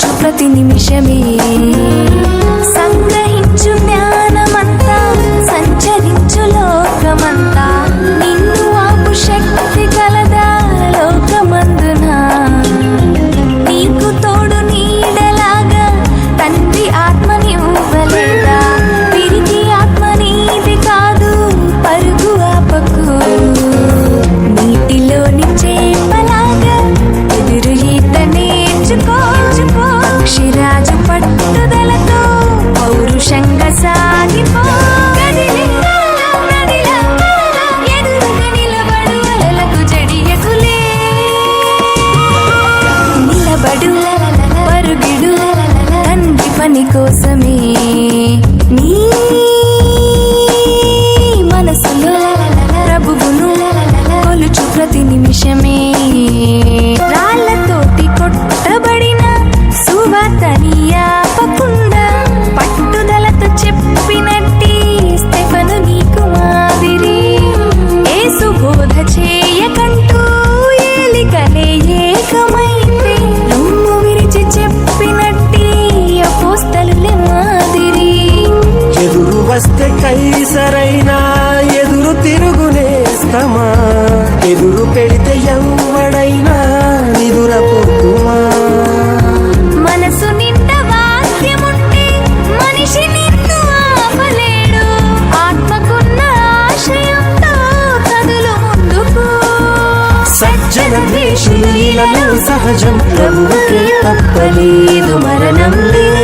కొలుచు ప్రతి నిమిషమే సంగ్రహించు జ్ఞానమంతా సంచరించు లోకమంతా నిన్ను ఆపు శక్తి కలదా లోకమందునా నీకు తోడు నీడలాగా తండ్రి ఆత్మనివ్వలేదా పిరికి ఆత్మ నీది కాదు పరుగు ఆపకు నీటిలోని చేపలాగా ఎదురు ఈత నేర్చుకో అక్షిరాజు పట్టుదలతో పౌరుషంగా సాగిపో ఎదురుగా నిలబడు అలలకు జడియకులే నిలబడు పరుగిడు తండ్రి పని కోసమే నీ మనసులో ప్రభువును కొలుచు ప్రతి నిమిషమే రాళ్ళతోటి కొట్టబడిన సువార్తని ఆపకుండా పట్టుదలతో చెప్పినట్టి స్టెఫను నీకు మాదిరి యేసు బోధ చేయకంటూ ఏలికలే ఏకమైతే రొమ్ము విరిచి చెప్పినట్టి అపోస్తలులే మాదిరి ఎదురు వస్తే కైసరైనా ఎదురు తిరుగునేస్తమా ఎదురు పెడితే ఎవడైనా నిదురపోతుమా మనసు నిండా వాక్యముంటే మనిషి నిన్ను ఆపలేడు ఆత్మకున్న ఆశయంతో కదులు ముందుకు సజ్జన ద్వేషులు ఇలాలో సహజం ప్రభువుకే తప్పలేదు మరణం లేదు